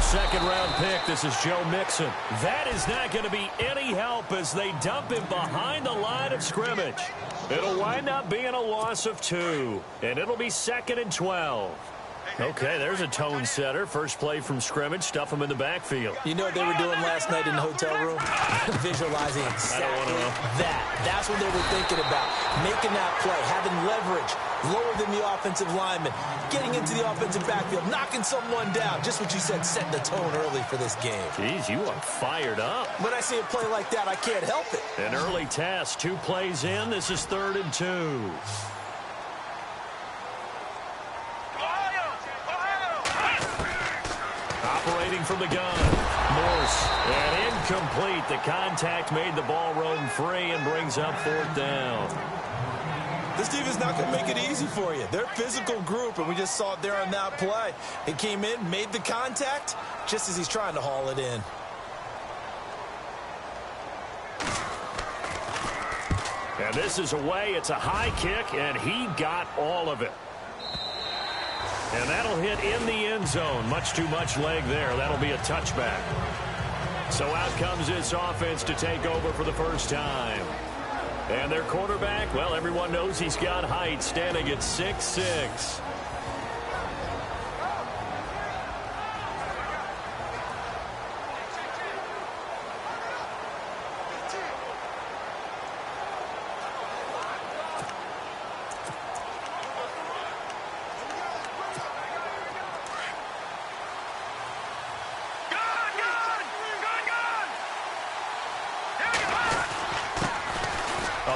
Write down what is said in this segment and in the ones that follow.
second-round pick. This is Joe Mixon. That is not going to be any help as they dump him behind the line of scrimmage. It'll wind up being a loss of 2, and it'll be 2nd and 12. Okay, there's a tone setter. First play from scrimmage. Stuff him in the backfield. You know what they were doing last night in the hotel room? Visualizing exactly that. That's what they were thinking about. Making that play, having leverage, lower than the offensive lineman, getting into the offensive backfield, knocking someone down. Just what you said, setting the tone early for this game. Jeez, you are fired up. When I see a play like that, I can't help it. An early test. 2 plays in. This is 3rd and 2. Operating from the gun. Morse. And incomplete. The contact made the ball roam free and brings up 4th down. This defense is not going to make it easy for you. They're a physical group, and we just saw it there on that play. He came in, made the contact, just as he's trying to haul it in. And this is away. It's a high kick, and he got all of it. And that'll hit in the end zone. Much too much leg there. That'll be a touchback. So out comes this offense to take over for the first time. And their quarterback, well, everyone knows he's got height, standing at 6'6".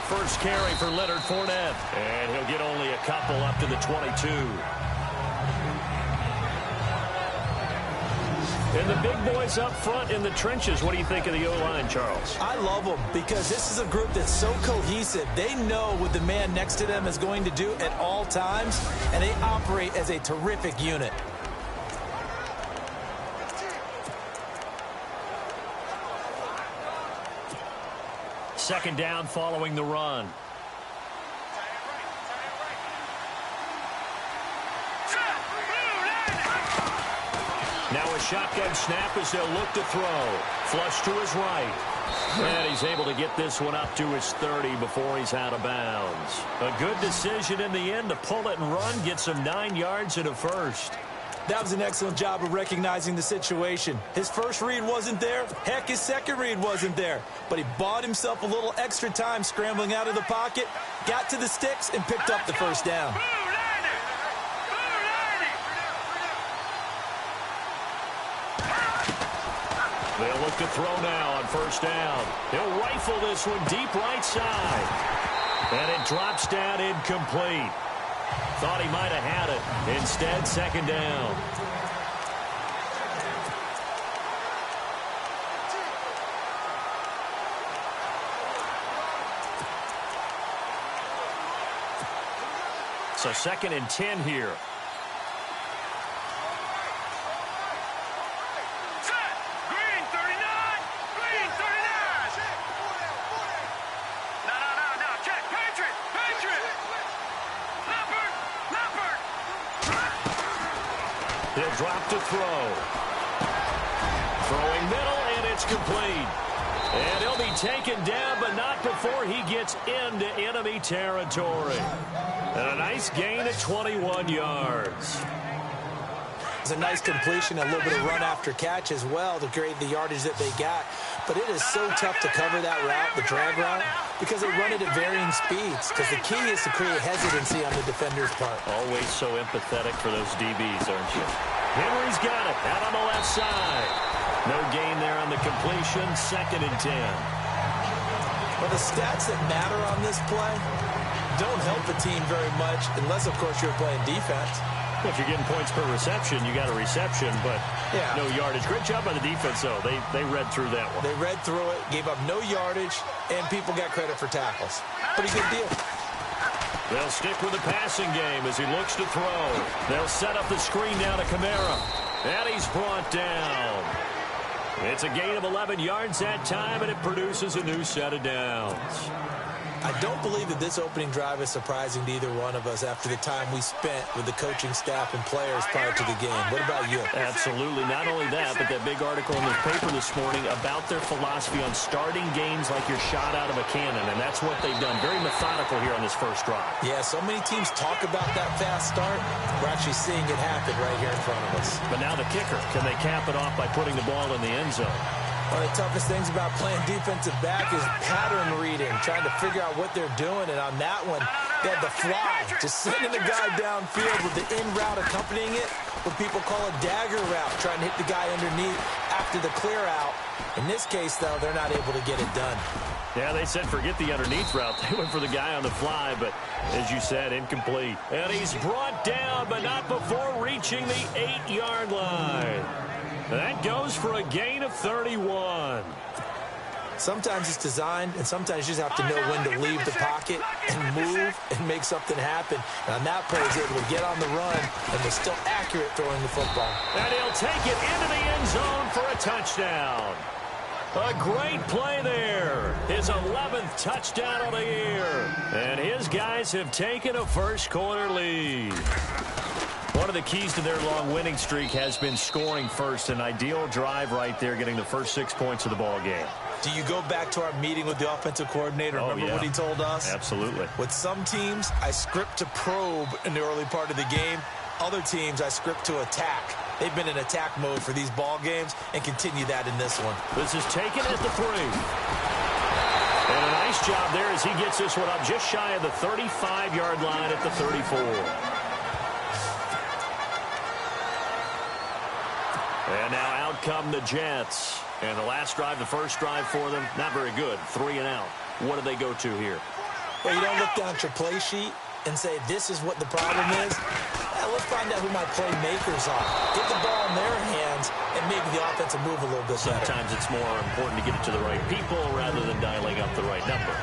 First carry for Leonard Fournette. And he'll get only a couple up to the 22. And the big boys up front in the trenches. What do you think of the O-line, Charles? I love them because this is a group that's so cohesive. They know what the man next to them is going to do at all times, and they operate as a terrific unit. Second down following the run. Now a shotgun snap as they'll look to throw. Flush to his right. And he's able to get this one up to his 30 before he's out of bounds. A good decision in the end to pull it and run. Gets him 9 yards and a first. That was an excellent job of recognizing the situation. His first read wasn't there. Heck, his second read wasn't there. But he bought himself a little extra time scrambling out of the pocket, got to the sticks, and picked up the first down. They'll look to throw now on first down. He'll rifle this one deep right side. And it drops down incomplete. Thought he might have had it. Instead, second down. So 2nd and 10 here. He'll drop to throw. Throwing middle, and it's complete. And he'll be taken down, but not before he gets into enemy territory. And a nice gain at 21 yards. It's a nice completion, a little bit of run after catch as well to create the yardage that they got. But it is so tough to cover that route, the drag route, because they run it at varying speeds. Because the key is to create hesitancy on the defender's part. Always so empathetic for those DBs, aren't you? Henry's got it out on the left side. No gain there on the completion. 2nd and 10. Well, the stats that matter on this play don't help the team very much unless, of course, you're playing defense. Well, if you're getting points per reception, you got a reception, but no yardage. Great job by the defense, though. They read through that one. They read through it, gave up no yardage, and people got credit for tackles. Pretty good deal. They'll stick with the passing game as he looks to throw. They'll set up the screen down to Kamara. And he's brought down. It's a gain of 11 yards that time, and it produces a new set of downs. I don't believe that this opening drive is surprising to either one of us after the time we spent with the coaching staff and players prior to the game. What about you? Absolutely. Not only that, but that big article in the paper this morning about their philosophy on starting games like you're shot out of a cannon, and that's what they've done. Very methodical here on this first drive. Yeah, so many teams talk about that fast start. We're actually seeing it happen right here in front of us. But now the kicker. Can they cap it off by putting the ball in the end zone? One of the toughest things about playing defensive back is pattern reading, trying to figure out what they're doing. And on that one, they had the fly, just sending the guy downfield with the in route accompanying it, what people call a dagger route, trying to hit the guy underneath after the clear out. In this case, though, they're not able to get it done. Yeah, they said forget the underneath route. They went for the guy on the fly, but as you said, incomplete. And he's brought down, but not before reaching the 8-yard line. That goes for a gain of 31. Sometimes it's designed, and sometimes you just have to know when to leave the pocket and move and make something happen. And on that play, he's able to get on the run and was still accurate throwing the football. And he'll take it into the end zone for a touchdown. A great play there. His 11th touchdown of the year. And his guys have taken a first-quarter lead. One of the keys to their long winning streak has been scoring first. An ideal drive right there, getting the first 6 points of the ball game. Do you go back to our meeting with the offensive coordinator? Remember what he told us? Absolutely. With some teams, I script to probe in the early part of the game. Other teams, I script to attack. They've been in attack mode for these ball games and continue that in this one. This is taken at the 3. And a nice job there as he gets this one up just shy of the 35-yard line at the 34. And now out come the Jets. And the last drive, the first drive for them, not very good. 3 and out. What do they go to here? Well, you don't look down at your play sheet and say, this is what the problem is. Let's find out who my playmakers are. Get the ball in their hands and maybe the offense will move a little bit better. Sometimes it's more important to get it to the right people rather than dialing up the right number.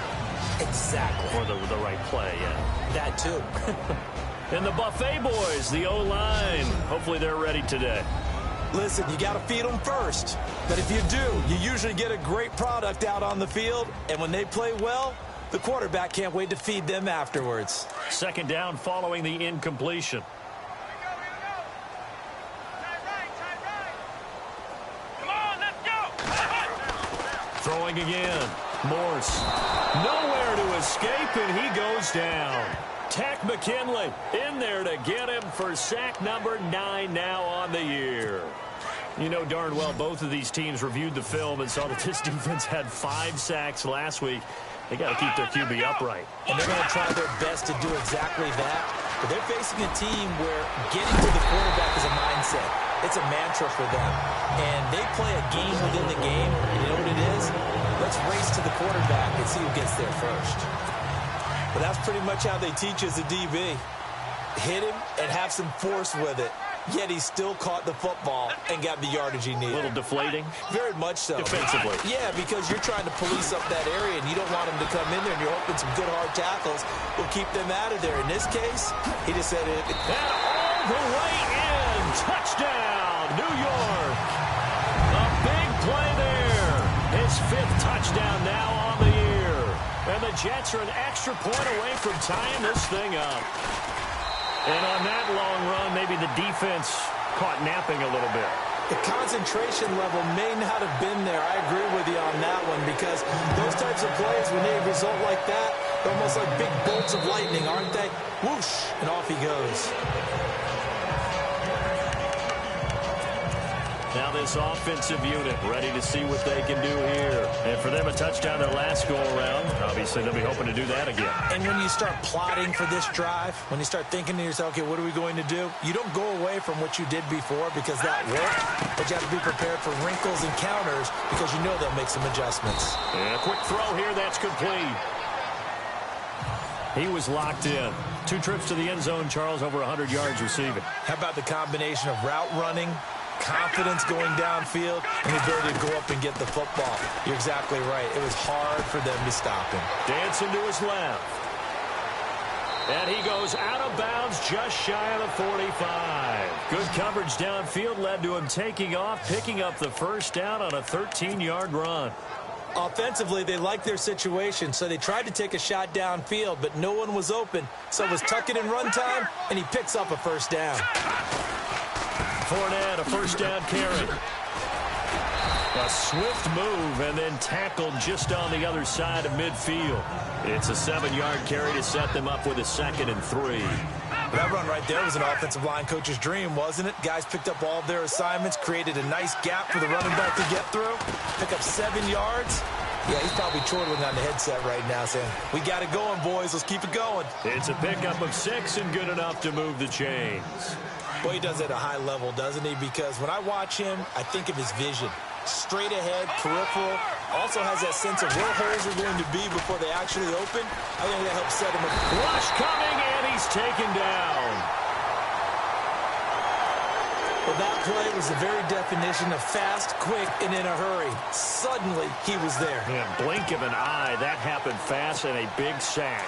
Exactly. Or the right play, yeah. That too. And the Buffet boys, the O-line. Hopefully they're ready today. Listen, you got to feed them first. But if you do, you usually get a great product out on the field. And when they play well, the quarterback can't wait to feed them afterwards. Second down following the incompletion. Come on, let's go. Throwing again. Morse. Nowhere to escape, and he goes down. Tech McKinley in there to get him for sack number 9 now on the year. You know darn well both of these teams reviewed the film and saw that this defense had 5 sacks last week. They got to keep their QB upright. And they're going to try their best to do exactly that. But they're facing a team where getting to the quarterback is a mindset. It's a mantra for them. And they play a game within the game. And you know what it is? Let's race to the quarterback and see who gets there first. But that's pretty much how they teach as a DB. Hit him and have some force with it. Yet he still caught the football and got the yardage he needed. A little deflating? Very much so. Defensively? Yeah, because you're trying to police up that area, and you don't want him to come in there, and you're hoping some good hard tackles will keep them out of there. In this case, he just said it. And all the way in. Touchdown, New York. A big play there. His 5th touchdown now on the year. And the Jets are an extra point away from tying this thing up. And on that long run, maybe the defense caught napping a little bit. The concentration level may not have been there. I agree with you on that one because those types of plays, when they result like that, they're almost like big bolts of lightning, aren't they? Whoosh, and off he goes. Now this offensive unit ready to see what they can do here. And for them, a touchdown their last go-around. Obviously, they'll be hoping to do that again. And when you start plotting for this drive, when you start thinking to yourself, okay, what are we going to do? You don't go away from what you did before because that worked, but you have to be prepared for wrinkles and counters because you know they'll make some adjustments. And a quick throw here, that's complete. He was locked in. 2 trips to the end zone, Charles, over 100 yards receiving. How about the combination of route running, confidence going downfield, and the ability to go up and get the football? You're exactly right. It was hard for them to stop him. Dancing to his left. And he goes out of bounds just shy of the 45. Good coverage downfield led to him taking off, picking up the first down on a 13-yard run. Offensively, they liked their situation, so they tried to take a shot downfield, but no one was open. So it was tuck it in run time, and he picks up a first down. Fournette, a first down carry. A swift move and then tackled just on the other side of midfield. It's a 7-yard carry to set them up with a 2nd and 3. That run right there was an offensive line coach's dream, wasn't it? Guys picked up all of their assignments, created a nice gap for the running back to get through, pick up 7 yards. Yeah, he's probably chortling on the headset right now saying, we got it going, boys. Let's keep it going. It's a pickup of 6 and good enough to move the chains. Well, he does it at a high level, doesn't he? Because when I watch him, I think of his vision. Straight ahead, peripheral, also has that sense of where holes are going to be before they actually open. I think that helps set him up. Rush coming, and he's taken down. Well, that play was the very definition of fast, quick, and in a hurry. Suddenly, he was there. Yeah, blink of an eye, that happened fast and a big sack.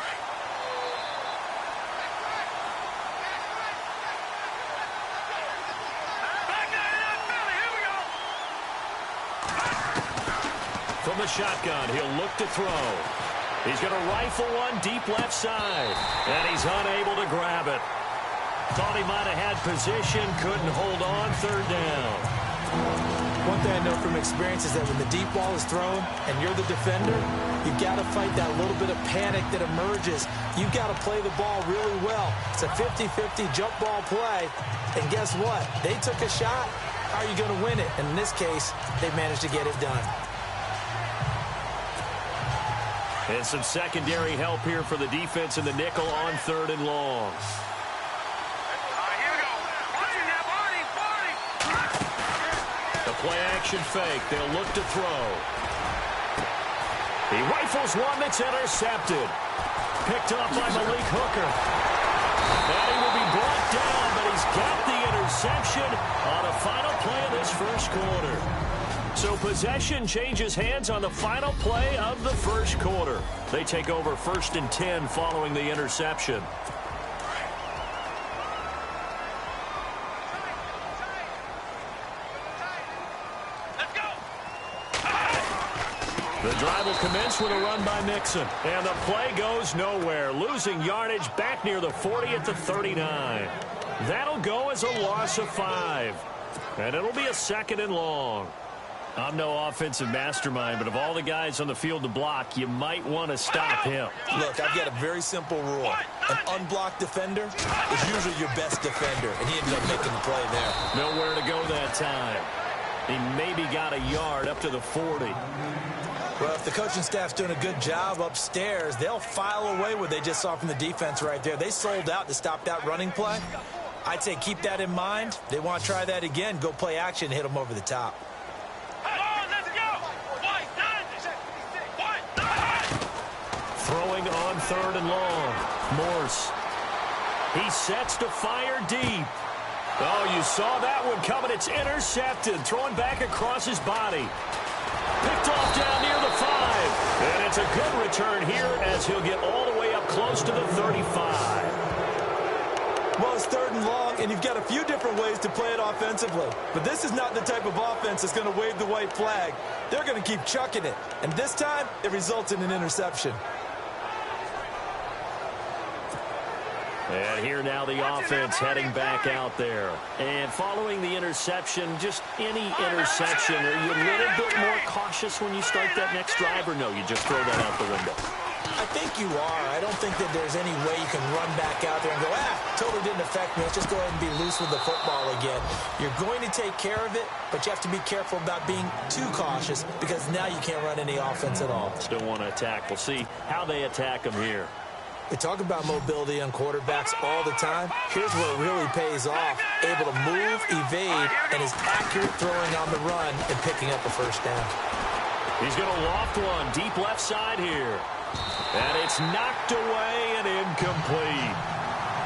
From the shotgun, he'll look to throw. He's going to rifle one deep left side, and he's unable to grab it. Thought he might have had position, couldn't hold on, 3rd down. One thing I know from experience is that when the deep ball is thrown and you're the defender, you've got to fight that little bit of panic that emerges. You've got to play the ball really well. It's a 50-50 jump ball play, and guess what? They took a shot. How are you going to win it? And in this case, they managed to get it done. And some secondary help here for the defense in the nickel on 3rd and long. Here we go. Watching that body. The play-action fake. They'll look to throw. He rifles one that's intercepted. Picked up by Malik Hooker. And he will be brought down, but he's got the interception on a final play of this first quarter. So possession changes hands on the final play of the first quarter. They take over 1st and 10 following the interception. Let's go. The drive will commence with a run by Mixon. And the play goes nowhere. Losing yardage back near the 40 at the 39. That'll go as a loss of 5. And it'll be a 2nd and long. I'm no offensive mastermind, but of all the guys on the field to block, you might want to stop him. Look, I've got a very simple rule. An unblocked defender is usually your best defender, and he ended up making the play there. Nowhere to go that time. He maybe got a yard up to the 40. Well, if the coaching staff's doing a good job upstairs, they'll file away what they just saw from the defense right there. They sold out to stop that running play. I'd say keep that in mind. They want to try that again. Go play action, hit them over the top. Throwing on 3rd and long. Morse. He sets to fire deep. Oh, you saw that one coming. It's intercepted. Throwing back across his body. Picked off down near the 5. And it's a good return here as he'll get all the way up close to the 35. Well, it's 3rd and long, and you've got a few different ways to play it offensively. But this is not the type of offense that's going to wave the white flag. They're going to keep chucking it. And this time, it results in an interception. And here now the offense heading back out there. And following the interception, just any interception, are you a little bit more cautious when you start that next drive, or no, you just throw that out the window? I think you are. I don't think that there's any way you can run back out there and go, totally didn't affect me. Let's just go ahead and be loose with the football again. You're going to take care of it, but you have to be careful about being too cautious because now you can't run any offense at all. Still want to attack. We'll see how they attack them here. They talk about mobility on quarterbacks all the time. Here's where it really pays off. Able to move, evade, and is accurate throwing on the run and picking up a first down. He's going to loft one deep left side here. And it's knocked away and incomplete.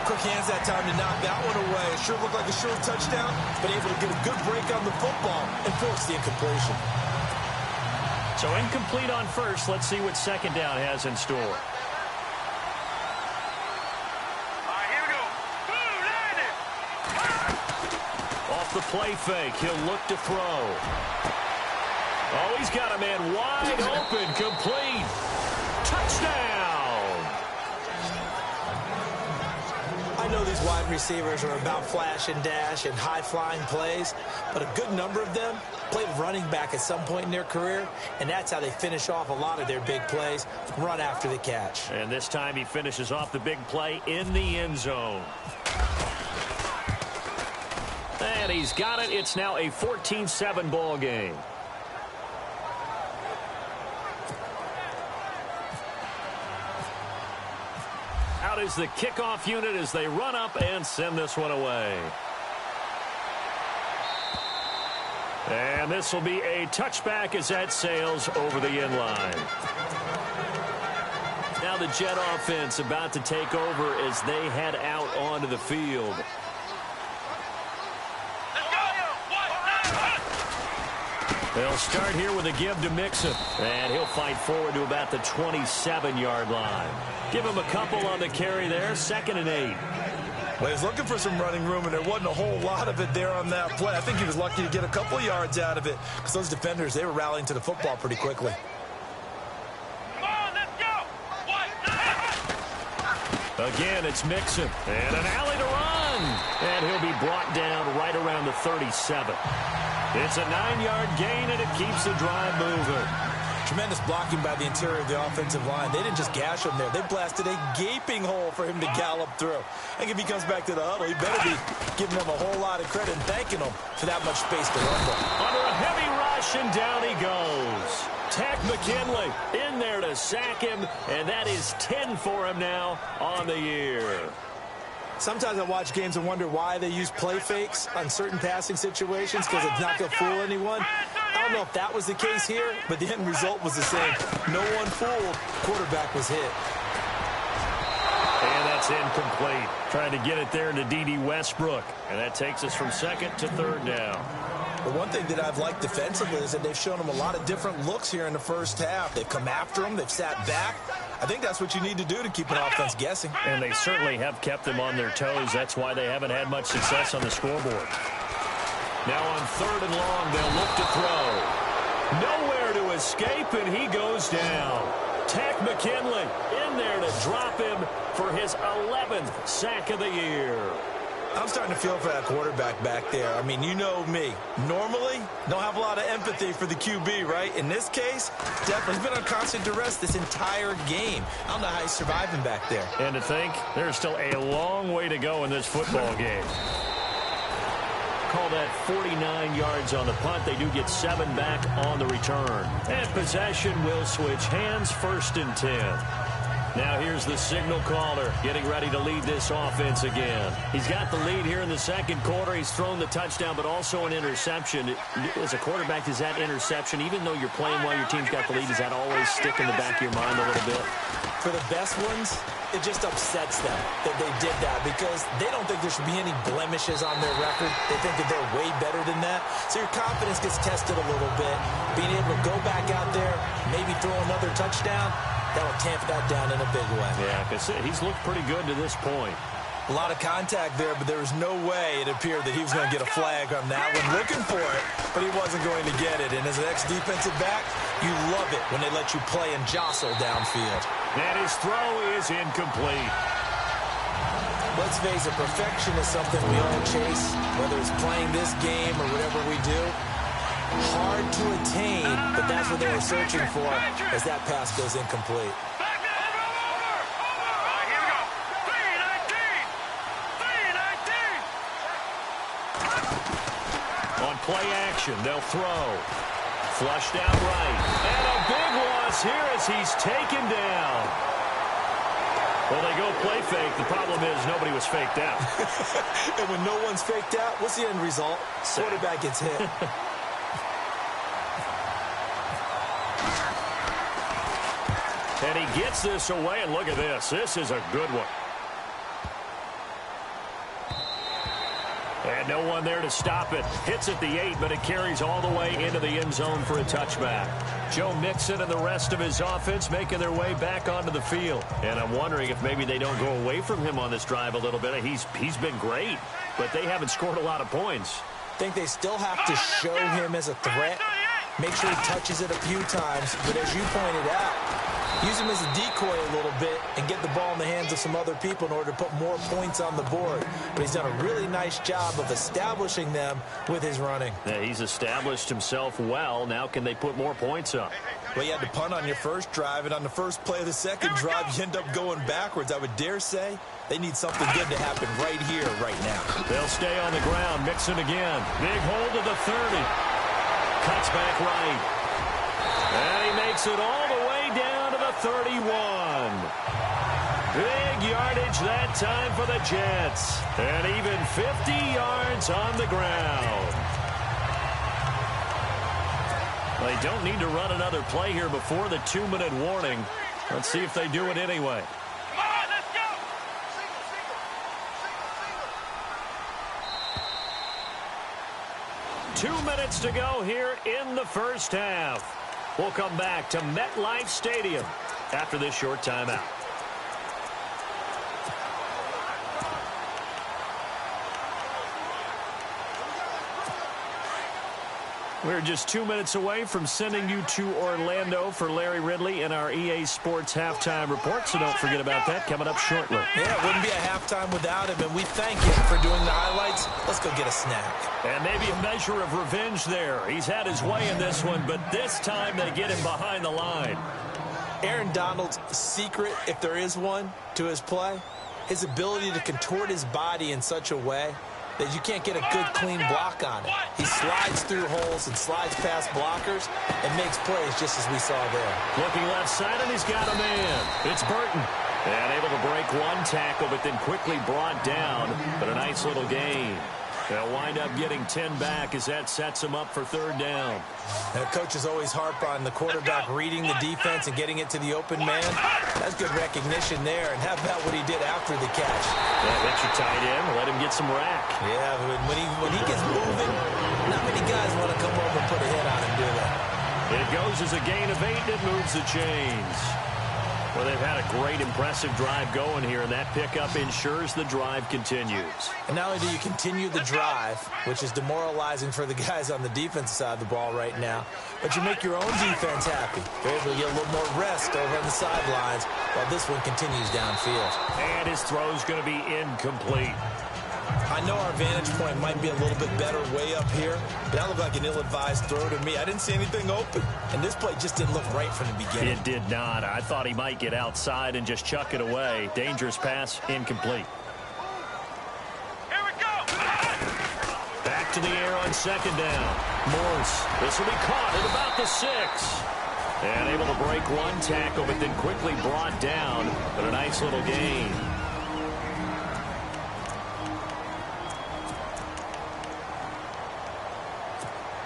Quick hands that time to knock that one away. It sure looked like a sure touchdown, but able to get a good break on the football and force the incompletion. So incomplete on first. Let's see what 2nd down has in store. Off the play fake, he'll look to throw. Oh, he's got a man wide open, complete. Touchdown! I know these wide receivers are about flash and dash and high-flying plays, but a good number of them played running back at some point in their career, and that's how they finish off a lot of their big plays, run after the catch. And this time he finishes off the big play in the end zone. And he's got it. It's now a 14-7 ball game. Out is the kickoff unit as they run up and send this one away. And this will be a touchback as that sails over the end line. Now the Jet offense about to take over as they head out onto the field. They'll start here with a give to Mixon. And he'll fight forward to about the 27-yard line. Give him a couple on the carry there. 2nd and 8. Well, he was looking for some running room, and there wasn't a whole lot of it there on that play. I think he was lucky to get a couple of yards out of it because those defenders, they were rallying to the football pretty quickly. Come on, let's go. Again, it's Mixon. And an alley to run. And he'll be brought down right around the 37. It's a 9-yard gain, and it keeps the drive moving. Tremendous blocking by the interior of the offensive line. They didn't just gash him there. They blasted a gaping hole for him to gallop through. I think if he comes back to the huddle, he better be giving them a whole lot of credit and thanking them for that much space to run for. Under a heavy rush, and down he goes. Tack McKinley in there to sack him, and that is 10 for him now on the year. Sometimes I watch games and wonder why they use play fakes on certain passing situations because it's not going to fool anyone. I don't know if that was the case here, but the end result was the same. No one fooled. Quarterback was hit. And that's incomplete. Trying to get it there to D.D. Westbrook. And that takes us from 2nd to 3rd down. The one thing that I've liked defensively is that they've shown them a lot of different looks here in the first half. They've come after them. They've sat back. I think that's what you need to do to keep an offense guessing. And they certainly have kept them on their toes. That's why they haven't had much success on the scoreboard. Now on 3rd and long, they'll look to throw. Nowhere to escape, and he goes down. Tack McKinley in there to drop him for his 11th sack of the year. I'm starting to feel for that quarterback back there. I mean, you know me. Normally, don't have a lot of empathy for the QB, right? In this case, definitely he's been on constant duress this entire game. I don't know how he's surviving back there. And to think, there's still a long way to go in this football game. Call that 49 yards on the punt. They do get 7 back on the return. And possession will switch hands, 1st and 10. Now here's the signal caller getting ready to lead this offense again. He's got the lead here in the 2nd quarter. He's thrown the touchdown, but also an interception. As a quarterback, is that interception, even though you're playing while your team's got the lead, does that always stick in the back of your mind a little bit? For the best ones, it just upsets them that they did that because they don't think there should be any blemishes on their record. They think that they're way better than that. So your confidence gets tested a little bit. Being able to go back out there, maybe throw another touchdown, that'll tamp that down in a big way. Yeah, because he's looked pretty good to this point. A lot of contact there, but there was no way it appeared that he was going to get a flag on that one. Looking for it, but he wasn't going to get it. And as an ex-defensive back, you love it when they let you play and jostle downfield. And his throw is incomplete. Let's face it, perfection is something we all chase, whether it's playing this game or whatever we do. Hard to attain, but that's what they were searching for as that pass goes incomplete. On play action, they'll throw. Flushed out right. And a big loss here as he's taken down. Well, they go play fake. The problem is nobody was faked out. And when no one's faked out, what's the end result? Quarterback gets hit. And he gets this away, and look at this. This is a good one. And no one there to stop it. Hits at the 8, but it carries all the way into the end zone for a touchback. Joe Mixon and the rest of his offense making their way back onto the field. And I'm wondering if maybe they don't go away from him on this drive a little bit. He's been great, but they haven't scored a lot of points. Think they still have to show him as a threat Make sure he touches it a few times. But as you pointed out, use him as a decoy a little bit and get the ball in the hands of some other people in order to put more points on the board. But he's done a really nice job of establishing them with his running. Yeah, he's established himself well. Now can they put more points up? Well, you had to punt on your first drive, and on the first play of the second drive, you end up going backwards. I would dare say they need something good to happen right here, right now. They'll stay on the ground, mixing again. Big hold of the 30. Cuts back right. And he makes it all the way down to the 31. Big yardage that time for the Jets. And even 50 yards on the ground. They don't need to run another play here before the 2-minute warning. Let's see if they do it anyway. Come on, let's go. 2 minutes to go here in the first half. We'll come back to MetLife Stadium after this short timeout. We're just 2 minutes away from sending you to Orlando for Larry Ridley and our EA Sports Halftime Report, so don't forget about that coming up shortly. Yeah, it wouldn't be a halftime without him, and we thank him for doing the highlights. Let's go get a snack. And maybe a measure of revenge there. He's had his way in this one, but this time they get him behind the line. Aaron Donald's secret, if there is one, to his play, his ability to contort his body in such a way that you can't get a good, clean block on it. He slides through holes and slides past blockers and makes plays just as we saw there. Looking left side, and he's got a man. It's Burton. And able to break one tackle, but then quickly brought down. But a nice little gain. They'll wind up getting 10 back as that sets them up for third down. Now, coaches always harp on the quarterback reading the defense and getting it to the open man. That's good recognition there. And how about what he did after the catch? Yeah, let your tight end, let him get some rack. Yeah, when he gets moving, not many guys want to come over and put a hit on him, do they? It goes as a gain of 8, and it moves the chains. Well, they've had a great, impressive drive going here, and that pickup ensures the drive continues. And not only do you continue the drive, which is demoralizing for the guys on the defensive side of the ball right now, but you make your own defense happy. You're able to get a little more rest over on the sidelines while this one continues downfield. And his throw's going to be incomplete. I know our vantage point might be a little bit better way up here, but that looked like an ill-advised throw to me. I didn't see anything open, and this play just didn't look right from the beginning. It did not. I thought he might get outside and just chuck it away. Dangerous pass, incomplete. Here we go. Back to the air on second down. Morse. This will be caught at about the 6. And able to break one tackle, but then quickly brought down. But a nice little gain.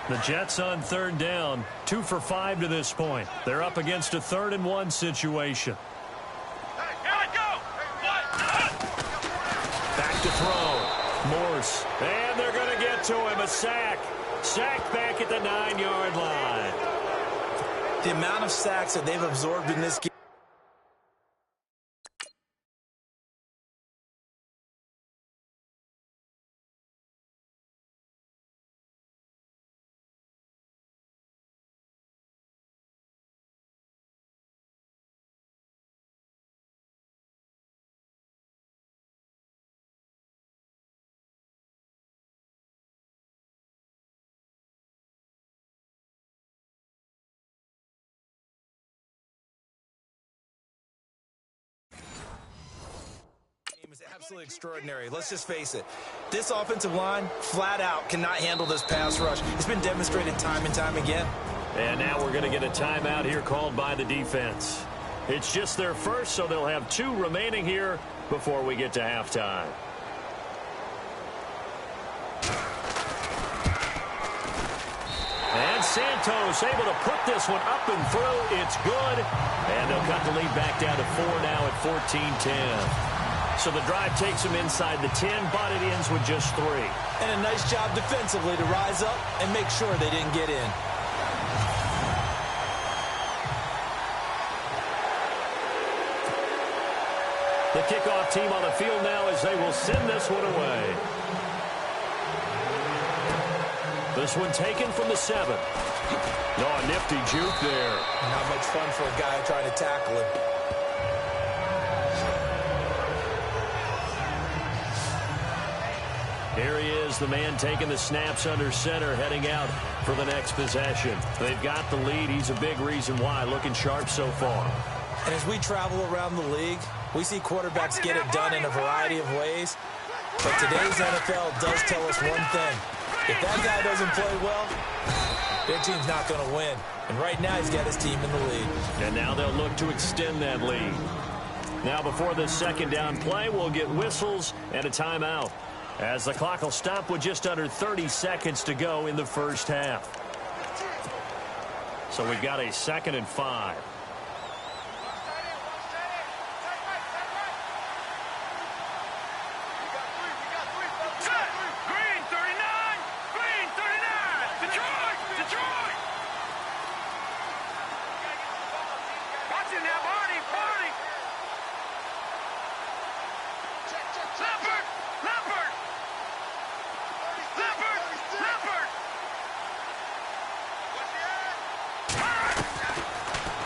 The Jets on third down, 2 for 5 to this point. They're up against a 3rd and 1 situation. Here we go. Back to throw. Morse. And they're going to get to him. A sack. Sacked back at the 9-yard line. The amount of sacks that they've absorbed in this game. Is absolutely extraordinary. Let's just face it. This offensive line, flat out, cannot handle this pass rush. It's been demonstrated time and time again. And now we're going to get a timeout here called by the defense. It's just their first, so they'll have 2 remaining here before we get to halftime. And Santos able to put this one up and through. It's good. And they'll cut the lead back down to 4 now at 14-10. So the drive takes them inside the 10, but it ends with just 3. And a nice job defensively to rise up and make sure they didn't get in. The kickoff team on the field now as they will send this one away. This one taken from the 7. Oh, a nifty juke there. Not much fun for a guy trying to tackle him. Here he is, the man taking the snaps under center, heading out for the next possession. They've got the lead. He's a big reason why. Looking sharp so far. And as we travel around the league, we see quarterbacks get it done in a variety of ways. But today's NFL does tell us one thing. If that guy doesn't play well, their team's not going to win. And right now, he's got his team in the lead. And now they'll look to extend that lead. Now, before the second down play, we'll get whistles and a timeout, as the clock will stop with just under 30 seconds to go in the first half. So we've got a 2nd and 5.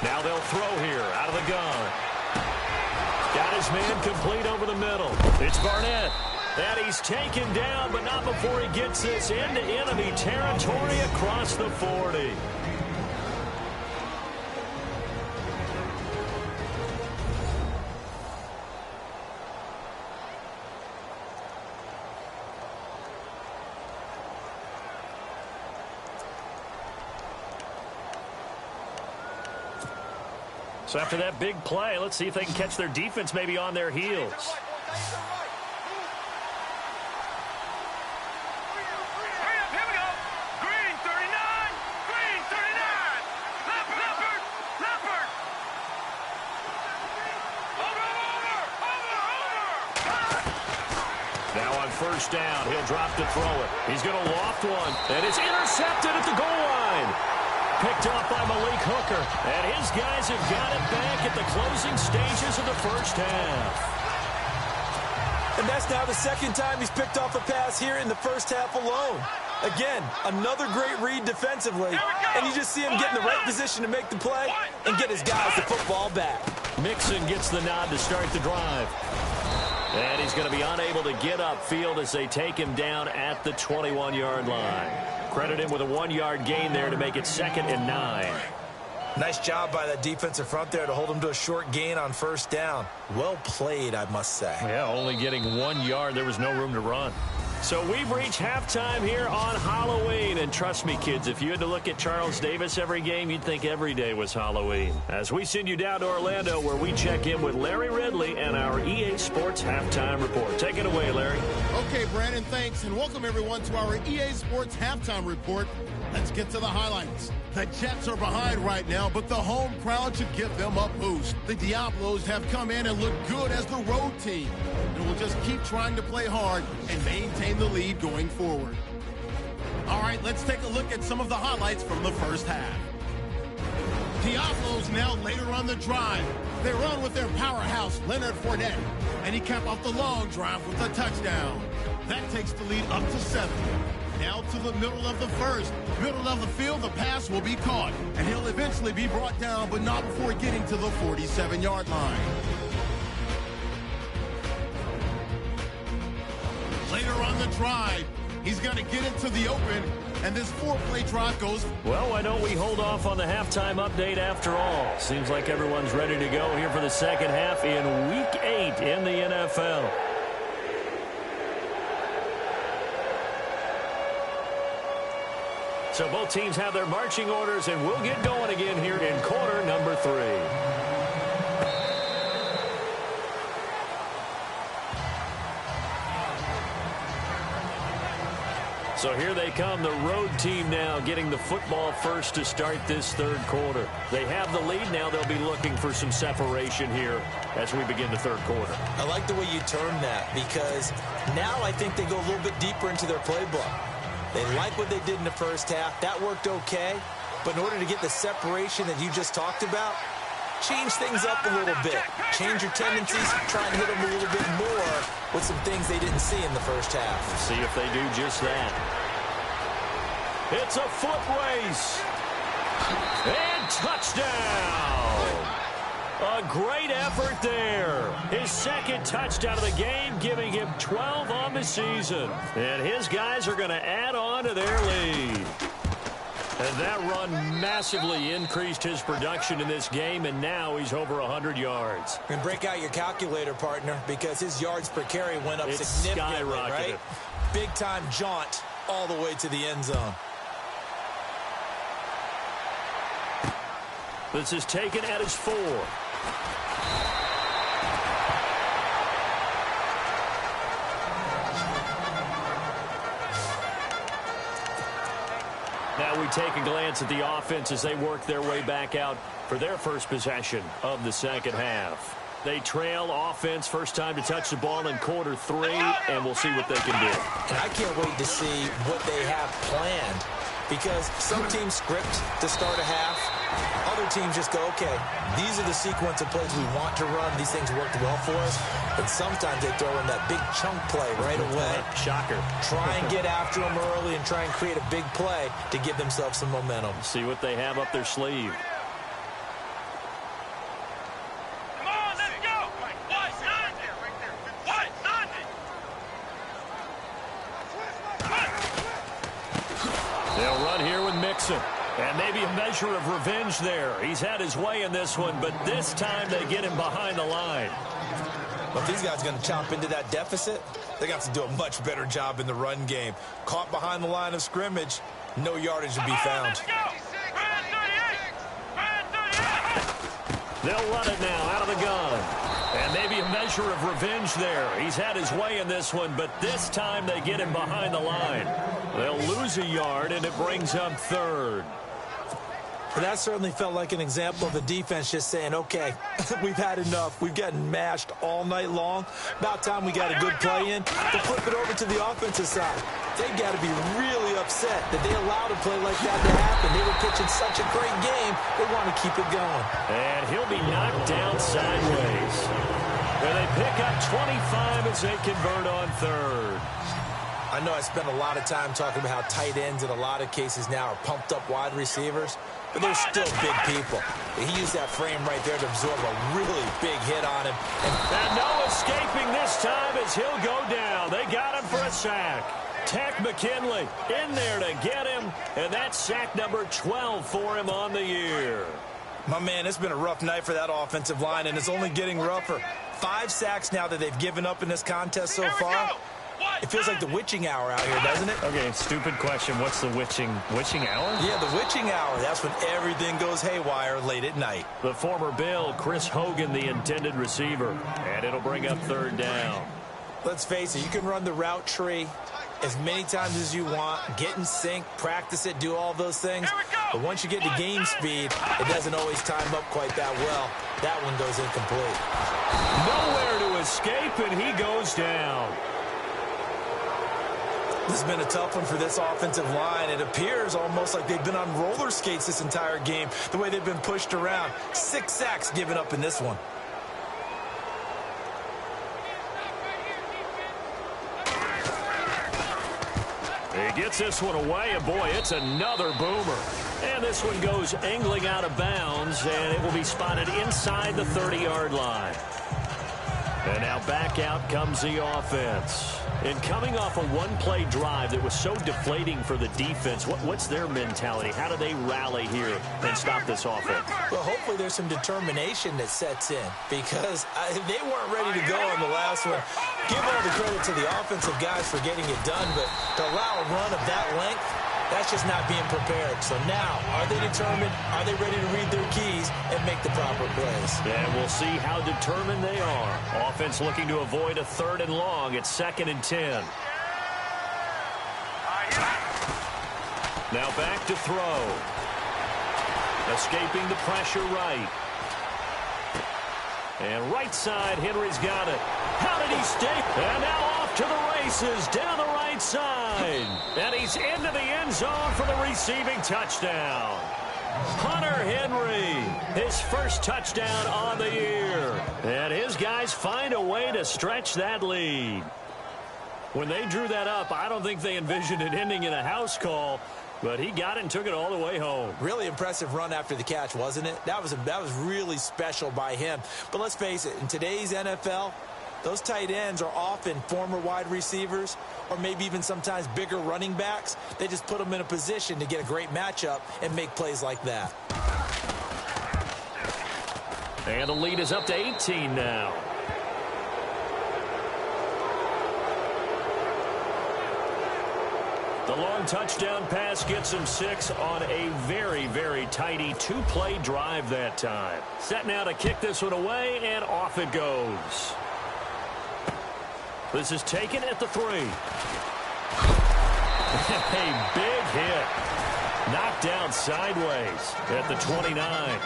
Now they'll throw here out of the gun. Got his man complete over the middle. It's Barnett. And he's taken down, but not before he gets this into enemy territory across the 40. So after that big play, let's see if they can catch their defense maybe on their heels. Now on first down, he'll drop to throw it. He's going to loft one, and it's intercepted at the goal line. Picked off by Malik Hooker, and his guys have got it back at the closing stages of the first half. And that's now the second time he's picked off a pass here in the first half alone. Again, another great read defensively, and you just see him get in the right position to make the play and get his guys the football back. Mixon gets the nod to start the drive. And he's going to be unable to get upfield as they take him down at the 21-yard line. Credit him with a 1-yard gain there to make it 2nd and 9. Nice job by that defensive front there to hold him to a short gain on first down. Well played, I must say. Yeah, only getting 1 yard. There was no room to run. So we've reached halftime here on Halloween. And trust me, kids, if you had to look at Charles Davis every game, you'd think every day was Halloween. As we send you down to Orlando, where we check in with Larry Ridley and our EA Sports Halftime Report. Take it away, Larry. Okay, Brandon, thanks. And welcome, everyone, to our EA Sports Halftime Report. Let's get to the highlights. The Jets are behind right now, but the home crowd should give them a boost. The Diablos have come in and look good as the road team, and will just keep trying to play hard and maintain the lead going forward. All right, let's take a look at some of the highlights from the first half. Diablos now later on the drive. They run with their powerhouse, Leonard Fournette, and he capped off the long drive with a touchdown. That takes the lead up to 7. Now to the middle of the first. Middle of the field, the pass will be caught, and he'll eventually be brought down, but not before getting to the 47-yard line. Later on the drive, he's going to get into the open, and this 4-play drive goes. Well, why don't we hold off on the halftime update after all? Seems like everyone's ready to go here for the second half in Week 8 in the NFL. So both teams have their marching orders, and we'll get going again here in quarter number 3. So here they come, the road team now getting the football first to start this third quarter. They have the lead now. They'll be looking for some separation here as we begin the third quarter. I like the way you term that, because now I think they go a little bit deeper into their playbook. They like what they did in the first half. That worked okay. But in order to get the separation that you just talked about, change things up a little bit. Change your tendencies. Try and hit them a little bit more with some things they didn't see in the first half. See if they do just that. It's a foot race. And touchdown. A great effort there. His second touchdown of the game, giving him 12 on the season. And his guys are going to add on to their lead. And that run massively increased his production in this game, and now he's over 100 yards. And break out your calculator, partner, because his yards per carry went up significantly, right? Big-time jaunt all the way to the end zone. This is taken at his 4. Now we take a glance at the offense as they work their way back out for their first possession of the second half. They trail offense, first time to touch the ball in quarter 3, and we'll see what they can do. And I can't wait to see what they have planned, because some teams script to start a half. Other teams just go, okay, these are the sequence of plays we want to run. These things worked well for us. And sometimes they throw in that big chunk play right away. Shocker. Try and get after them early and try and create a big play to give themselves some momentum. See what they have up their sleeve. Come on, let's go. What? They'll run here with Mixon. And maybe a measure of revenge there. He's had his way in this one, but this time they get him behind the line. But if these guys are going to chomp into that deficit, they're going to have to do a much better job in the run game. Caught behind the line of scrimmage, no yardage to be found. They'll run it now out of the gun. And maybe a measure of revenge there. He's had his way in this one, but this time they get him behind the line. They'll lose a yard, and it brings up 3rd. But that certainly felt like an example of the defense just saying, okay, we've had enough. We've gotten mashed all night long. About time we got a good play in to flip it over to the offensive side. They've got to be really upset that they allowed a play like that to happen. They were pitching such a great game, they want to keep it going. And he'll be knocked down sideways. And they pick up 25 as they convert on 3rd. I know I spent a lot of time talking about how tight ends in a lot of cases now are pumped up wide receivers, but they're still big people. He used that frame right there to absorb a really big hit on him. And no escaping this time as he'll go down. They got him for a sack. Tech McKinley in there to get him, and that's sack number 12 for him on the year. My man, it's been a rough night for that offensive line, and it's only getting rougher. 5 sacks now that they've given up in this contest so far. It feels like the witching hour out here, doesn't it? Okay, stupid question. What's the witching hour? Yeah, the witching hour. That's when everything goes haywire late at night. The former Bill, Chris Hogan, the intended receiver. And it'll bring up 3rd down. Let's face it, you can run the route tree as many times as you want, get in sync, practice it, do all those things. But once you get to game speed, it doesn't always time up quite that well. That one goes incomplete. Nowhere to escape, and he goes down. This has been a tough one for this offensive line. It appears almost like they've been on roller skates this entire game, the way they've been pushed around. 6 sacks given up in this one. He gets this one away, and boy, it's another boomer. And this one goes angling out of bounds, and it will be spotted inside the 30-yard line. And now back out comes the offense. And coming off a one-play drive that was so deflating for the defense, what's their mentality? How do they rally here and stop this offense? Well, hopefully there's some determination that sets in, because they weren't ready to go on the last one. Give all the credit to the offensive guys for getting it done, but to allow a run of that length, that's just not being prepared. So now, are they determined? Are they ready to read their keys and make the proper plays? And we'll see how determined they are. Offense looking to avoid a 3rd and long. It's 2nd and 10. Now back to throw. Escaping the pressure right. And right side, Henry's got it. How did he stay? And now off to the races down the right side. And he's into the end zone for the receiving touchdown. Hunter Henry, his first touchdown on the year. And his guys find a way to stretch that lead. When they drew that up, I don't think they envisioned it ending in a house call, but he got it and took it all the way home. Really impressive run after the catch, wasn't it? That was really special by him. But let's face it, in today's NFL, those tight ends are often former wide receivers or maybe even sometimes bigger running backs. They just put them in a position to get a great matchup and make plays like that. And the lead is up to 18 now. The long touchdown pass gets him 6 on a very, very tidy 2-play drive that time. Set now to kick this one away, and off it goes. This is taken at the 3. A big hit. Knocked down sideways at the 29.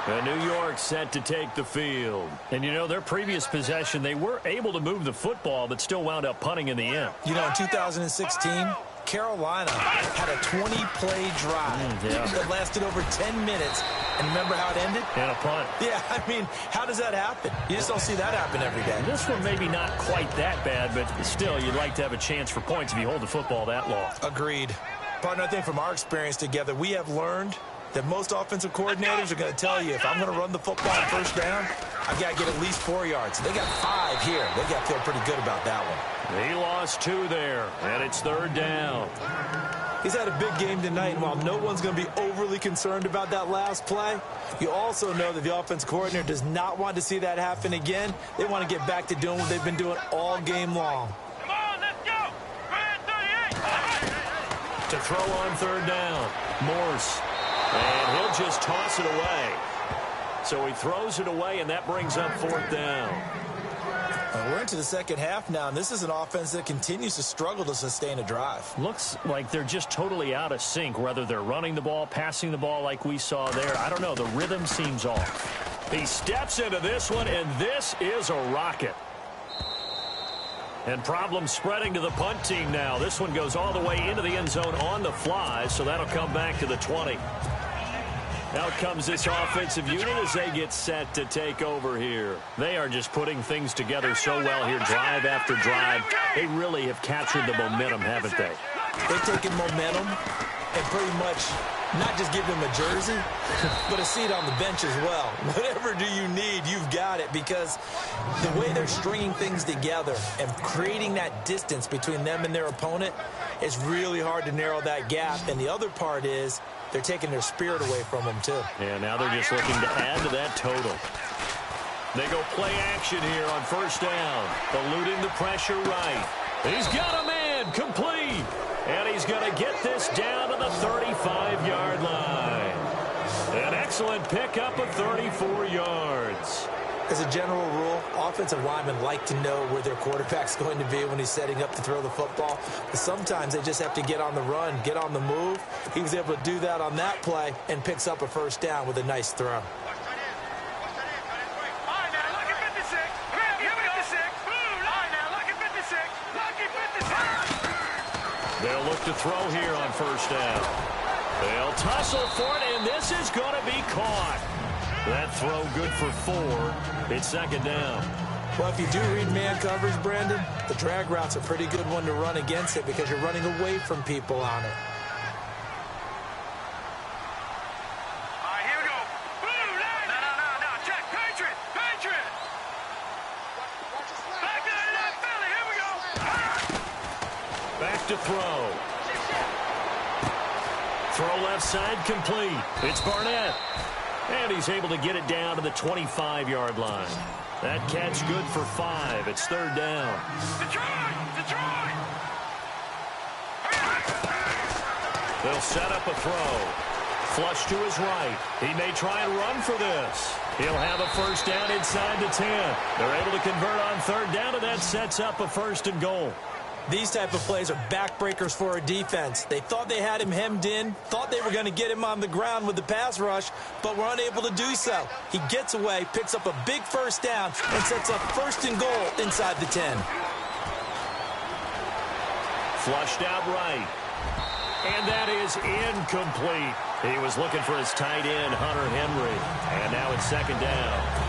And New York set to take the field. And, you know, their previous possession, they were able to move the football, but still wound up punting in the end. You know, in 2016, Carolina had a 20-play drive that lasted over 10 minutes. And remember how it ended? And a punt. Yeah, I mean, how does that happen? You just don't see that happen every day. This one maybe not quite that bad, but still, you'd like to have a chance for points if you hold the football that long. Agreed. Partner, I think from our experience together, we have learned that most offensive coordinators are going to tell you, if I'm going to run the football on first down, I've got to get at least 4 yards. They got 5 here. They got to feel pretty good about that one. He lost 2 there, and it's 3rd down. He's had a big game tonight, and while no one's going to be overly concerned about that last play, you also know that the offense coordinator does not want to see that happen again. They want to get back to doing what they've been doing all game long. Come on, let's go. Brand 38. To throw on 3rd down, Morse. And he'll just toss it away. So he throws it away, and that brings up 4th down. We're into the second half now, and this is an offense that continues to struggle to sustain a drive. Looks like they're just totally out of sync, whether they're running the ball, passing the ball like we saw there. I don't know. The rhythm seems off. He steps into this one, and this is a rocket. And problems spreading to the punt team now. This one goes all the way into the end zone on the fly, so that'll come back to the 20. Out comes this offensive unit as they get set to take over here. They are just putting things together so well here, drive after drive. They really have captured the momentum, haven't they? They've taken momentum and pretty much not just give them a jersey, but a seat on the bench as well. Whatever do you need, you've got it, because the way they're stringing things together and creating that distance between them and their opponent, it's really hard to narrow that gap. And the other part is they're taking their spirit away from them, too. Yeah, now they're just looking to add to that total. They go play action here on 1st down. Eluding the pressure right. He's got a man, complete. And he's going to get this down to the 35-yard line. An excellent pickup of 34 yards. As a general rule, offensive linemen like to know where their quarterback's going to be when he's setting up to throw the football. But sometimes they just have to get on the run, get on the move. He was able to do that on that play and picks up a 1st down with a nice throw. They'll look to throw here on 1st down. They'll tussle for it, and this is going to be caught. That throw good for 4. It's 2nd down. Well, if you do read man coverage, Brandon, the drag route's a pretty good one to run against it because you're running away from people on it. All right, here we go. Boom, no. Check. Patriot. Back to the left, Philly. Here we go. Back to throw. Throw left side complete. It's Barnett. And he's able to get it down to the 25-yard line. That catch good for 5. It's 3rd down. Detroit! They'll set up a throw. Flush to his right. He may try and run for this. He'll have a 1st down inside the 10. They're able to convert on 3rd down, and that sets up a 1st and goal. These type of plays are backbreakers for a defense. They thought they had him hemmed in, thought they were going to get him on the ground with the pass rush, but were unable to do so. He gets away, picks up a big 1st down, and sets up 1st and goal inside the 10. Flushed out right. And that is incomplete. He was looking for his tight end, Hunter Henry. And now it's 2nd down.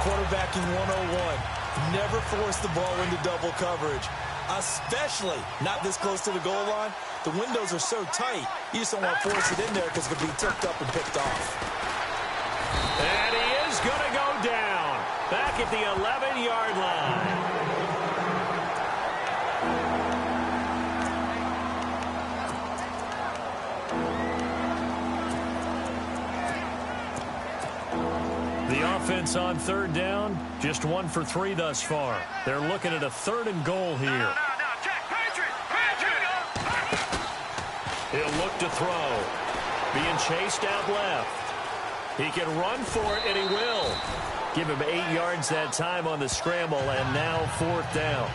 Quarterbacking 101. Never force the ball into double coverage, especially not this close to the goal line. The windows are so tight, you just don't want to force it in there because it could be tipped up and picked off. And he is going to go down back at the 11-yard line. The offense on third down, just 1 for 3 thus far. They're looking at a 3rd and goal here. He'll look to throw. Being chased out left. He can run for it, and he will. Give him 8 yards that time on the scramble, and now 4th down.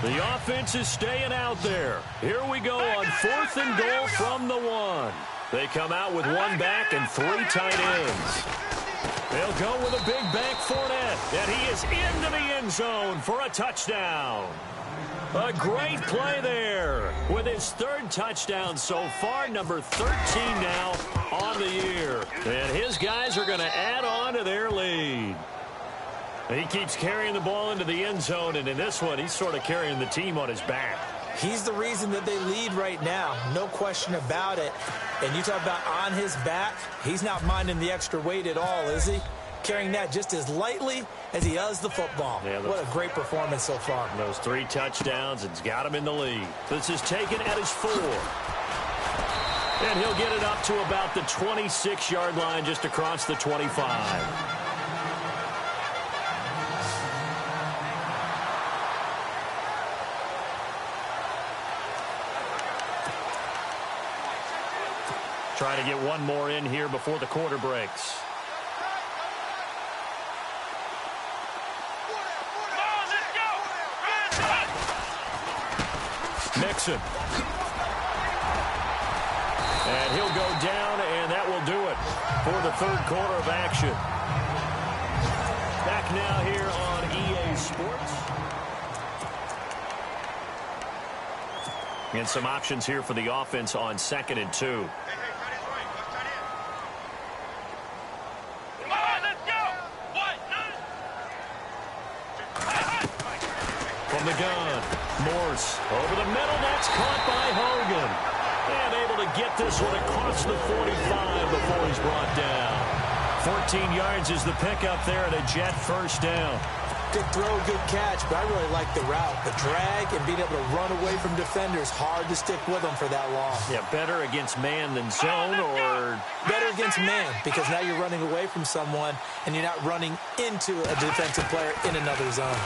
The offense is staying out there. Here we go on 4th and goal from the 1. They come out with 1 back and 3 tight ends. They'll go with a big bank Fournette, and he is into the end zone for a touchdown. A great play there with his 3rd touchdown so far, number 13 now on the year. And his guys are going to add on to their lead. He keeps carrying the ball into the end zone, and in this one, he's sort of carrying the team on his back. He's the reason that they lead right now, no question about it. And you talk about on his back, he's not minding the extra weight at all, is he? Carrying that just as lightly as he does the football. Yeah, what a great performance so far. Those 3 touchdowns, it's got him in the lead. This is taken at his 4. And he'll get it up to about the 26-yard line, just across the 25. Trying to get one more in here before the quarter breaks. Mixon. And he'll go down, and that will do it for the 3rd quarter of action. Back now here on EA Sports. And some options here for the offense on 2nd and 2. From the gun, Morse over the middle. That's caught by Hogan. And able to get this one across the 45 before he's brought down. 14 yards is the pickup there at a Jet 1st down. Good throw, good catch, but I really like the route. The drag and being able to run away from defenders, hard to stick with them for that long. Yeah, better against man than zone, or? Better against man, because now you're running away from someone and you're not running into a defensive player in another zone.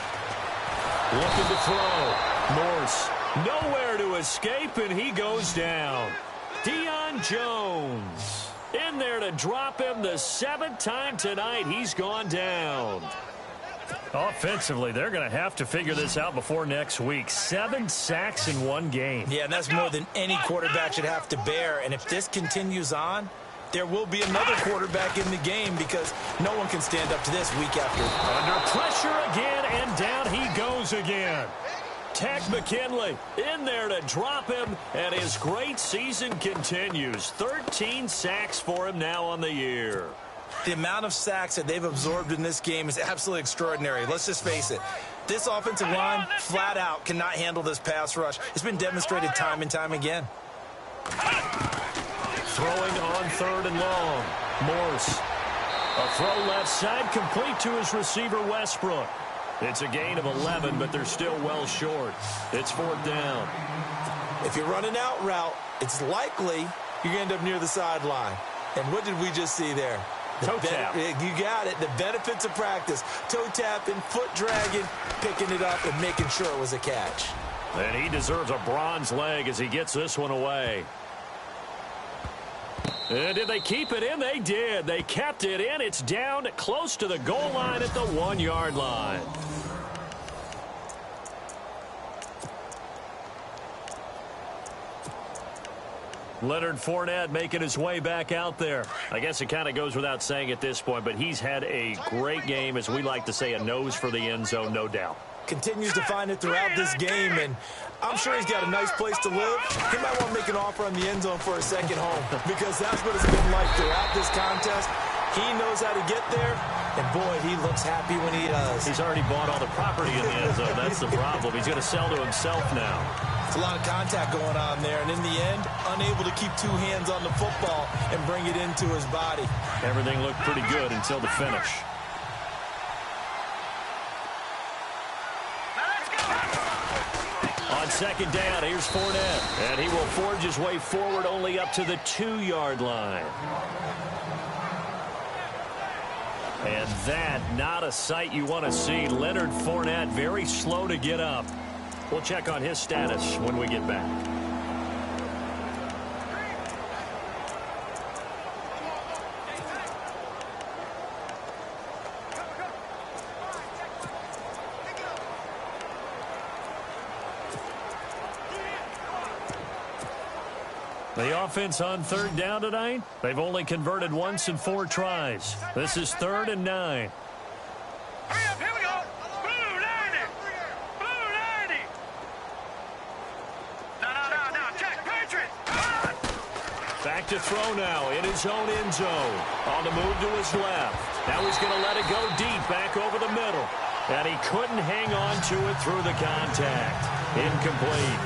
Looking to throw. Morse nowhere to escape, and he goes down. Deion Jones in there to drop him the 7th time tonight. He's gone down. Offensively, they're going to have to figure this out before next week. 7 sacks in 1 game. Yeah, and that's more than any quarterback should have to bear. And if this continues on, there will be another quarterback in the game because no one can stand up to this week after. Under pressure again, and down he goes again. Tech McKinley in there to drop him, and his great season continues. 13 sacks for him now on the year. The amount of sacks that they've absorbed in this game is absolutely extraordinary. Let's just face it. This offensive line, flat out, cannot handle this pass rush. It's been demonstrated time and time again. Throwing on 3rd and long. Morse. A throw left side, complete to his receiver, Westbrook. It's a gain of 11, but they're still well short. It's 4th down. If you're running out route, it's likely you're going to end up near the sideline. And what did we just see there? Toe tap. You got it. The benefits of practice. Toe tapping, foot dragging, picking it up, and making sure it was a catch. And he deserves a bronze leg as he gets this one away. And did they keep it in? They did. They kept it in. It's down close to the goal line at the 1-yard line. Leonard Fournette making his way back out there. I guess it kind of goes without saying at this point, but he's had a great game, as we like to say, a nose for the end zone, no doubt. continues to find it throughout this game, and I'm sure he's got a nice place to live. He might want to make an offer on the end zone for a second home, because that's what it's been like throughout this contest. He knows how to get there, and boy, he looks happy when he does. He's already bought all the property in the end zone. That's the problem. He's going to sell to himself now. It's a lot of contact going on there, and in the end, unable to keep two hands on the football and bring it into his body. Everything looked pretty good until the finish. On second down, here's Fournette, and he will forge his way forward only up to the 2-yard line. And that, not a sight you want to see. Leonard Fournette, very slow to get up. We'll check on his status when we get back. The offense on third down tonight, they've only converted once in 4 tries. This is 3rd and 9. Hurry up, here we go. Blue 90. Blue 90. No, check, Patriots. Back to throw now in his own end zone. On the move to his left. Now he's going to let it go deep back over the middle. And he couldn't hang on to it through the contact. Incomplete.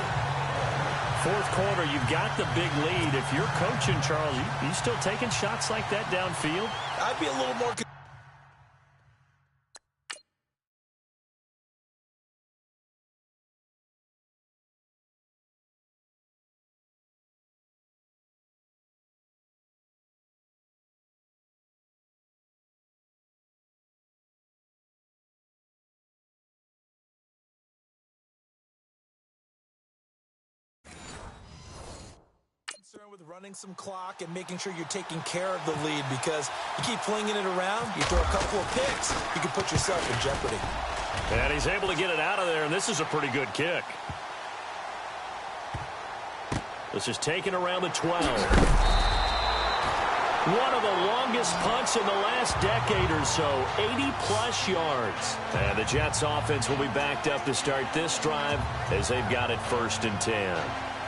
Fourth quarter, you've got the big lead. If you're coaching, Charles, you still taking shots like that downfield? I'd be a little more... with running some clock and making sure you're taking care of the lead, because you keep flinging it around, you throw a couple of picks, you can put yourself in jeopardy. And he's able to get it out of there, and this is a pretty good kick. This is taken around the 12. One of the longest punts in the last decade or so, 80-plus yards. And the Jets offense will be backed up to start this drive as they've got it 1st and 10.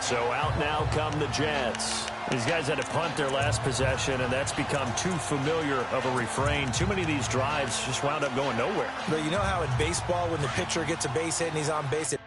So out now come the Jets. These guys had to punt their last possession, and that's become too familiar of a refrain. Too many of these drives just wound up going nowhere. But you know how in baseball, when the pitcher gets a base hit and he's on base,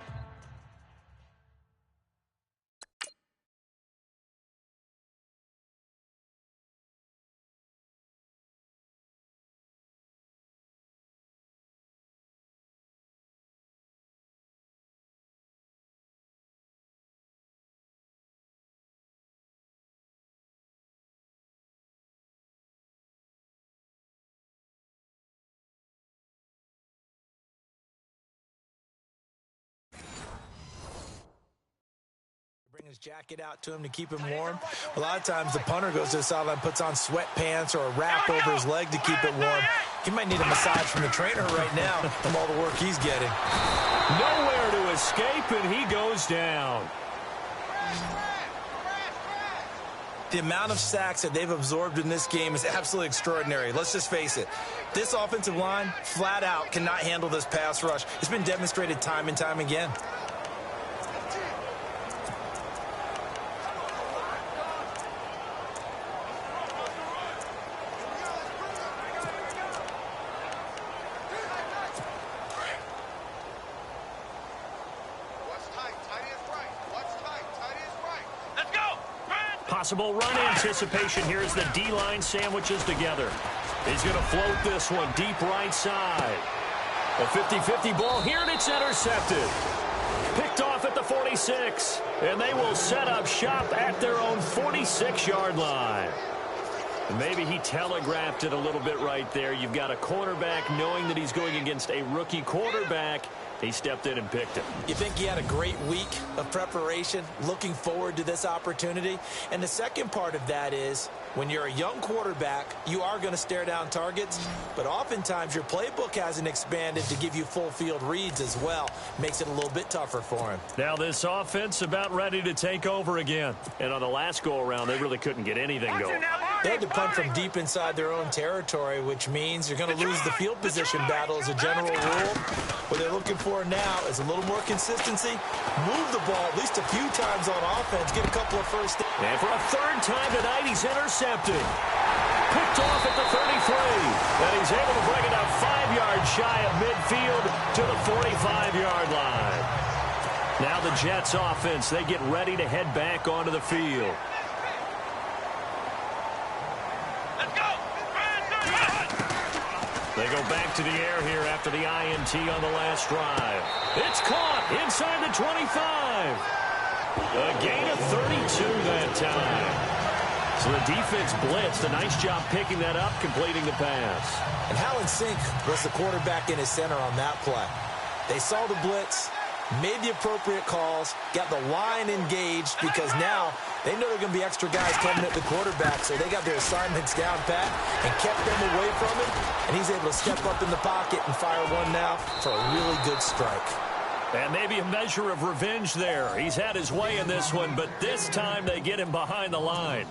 bring his jacket out to him to keep him warm. A lot of times the punter goes to the sideline, puts on sweatpants or a wrap over his leg to keep it warm. He might need a massage from the trainer right now from all the work he's getting. Nowhere to escape, and he goes down. The amount of sacks that they've absorbed in this game is absolutely extraordinary. Let's just face it. This offensive line, flat out, cannot handle this pass rush. It's been demonstrated time and time again. Possible run anticipation here as the D-line sandwiches together. He's going to float this one deep right side. A 50-50 ball here, and it's intercepted. Picked off at the 46, and they will set up shop at their own 46-yard line. Maybe he telegraphed it a little bit right there. You've got a cornerback knowing that he's going against a rookie quarterback. He stepped in and picked it. You think he had a great week of preparation, looking forward to this opportunity? And the second part of that is, when you're a young quarterback, you are going to stare down targets, but oftentimes your playbook hasn't expanded to give you full field reads as well. Makes it a little bit tougher for him. Now this offense about ready to take over again. And on the last go-around, they really couldn't get anything going. They had to punt from deep inside their own territory, which means you're going to lose the field position battle as a general rule. What they're looking for now is a little more consistency. Move the ball at least a few times on offense. Get a couple of first. And for a third time tonight, he's intercepted. Picked off at the 33. And he's able to bring it up 5 yards shy of midfield to the 45-yard line. Now the Jets offense, they get ready to head back onto the field. Let's go. They go back to the air here after the INT on the last drive. It's caught inside the 25. A gain of 32 that time. So the defense blitzed. A nice job picking that up, completing the pass. And how in sync was the quarterback in his center on that play? They saw the blitz, made the appropriate calls, got the line engaged because now they know they're going to be extra guys coming at the quarterback, so they got their assignments down pat and kept them away from him, and he's able to step up in the pocket and fire one now for a really good strike. And maybe a measure of revenge there. He's had his way in this one, but this time they get him behind the line.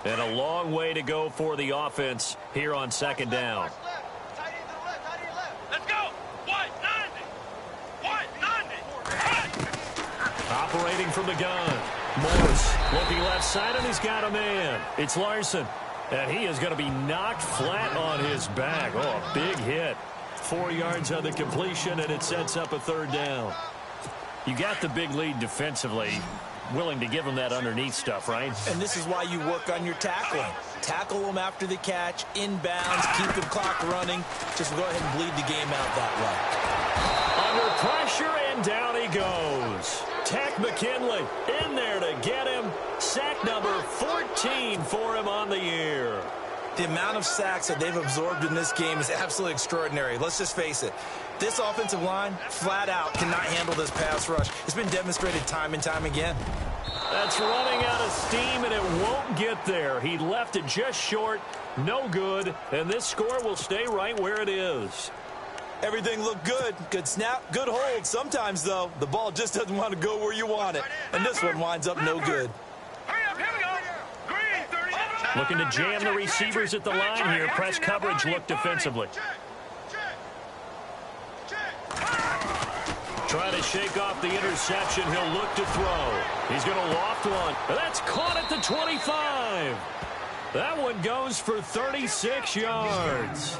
And a long way to go for the offense here on second down. Let's go. What? 90. Operating from the gun. Morris looking left side, and he's got a man. It's Larson. And he is going to be knocked flat on his back. Oh, a big hit. 4 yards on the completion, and it sets up a third down. You got the big lead defensively. Willing to give him that underneath stuff, right? And this is why you work on your tackling. Tackle them after the catch, inbounds, keep the clock running. Just go ahead and bleed the game out that way. Under pressure, and down he goes. Tech McKinley in there to get him. Sack number 14 for him on the year. The amount of sacks that they've absorbed in this game is absolutely extraordinary. Let's just face it. This offensive line, flat out, cannot handle this pass rush. It's been demonstrated time and time again. That's running out of steam, and it won't get there. He left it just short, no good, and this score will stay right where it is. Everything looked good. Good snap, good hold. Sometimes, though, the ball just doesn't want to go where you want it. And this one winds up no good. Hurry up, here we go. Green, 30. Looking to jam the receivers at the line here. Press coverage look defensively. Trying to shake off the interception. He'll look to throw. He's going to loft one. That's caught at the 25. That one goes for 36 yards.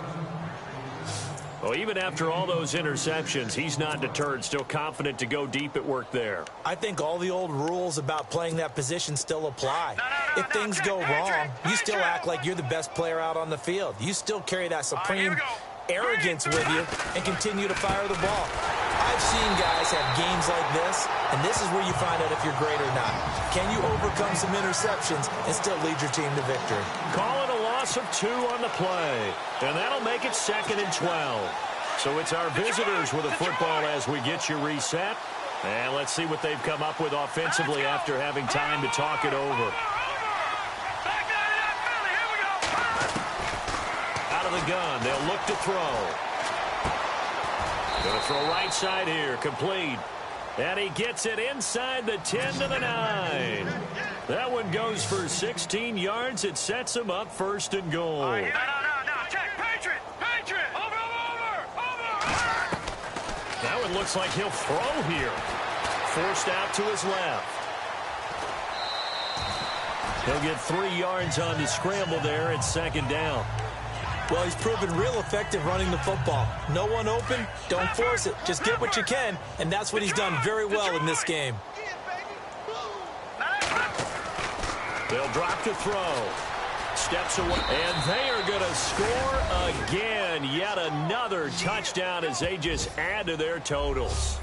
Well, even after all those interceptions, he's not deterred. Still confident to go deep at work there. I think all the old rules about playing that position still apply. If things go wrong, you still act like you're the best player out on the field. You still carry that supreme arrogance with you and continue to fire the ball. I've seen guys have games like this, and this is where you find out if you're great or not. Can you overcome some interceptions and still lead your team to victory? Call it a loss of 2 on the play, and that'll make it 2nd and 12. So it's our visitors with a football as we get you reset. And let's see what they've come up with offensively after having time to talk it over. Out of the gun, they'll look to throw. Going to throw right side here, complete. And he gets it inside the 10 to the 9. That one goes for 16 yards. It sets him up 1st and goal. No. Check. Patriot. Over. That one looks like he'll throw here. Forced out to his left. He'll get 3 yards on the scramble there at 2nd down. Well, he's proven real effective running the football. No one open, don't force it. Just get what you can, and that's what he's done very well in this game. They'll drop to throw. Steps away, and they are going to score again. Yet another touchdown as they just add to their totals.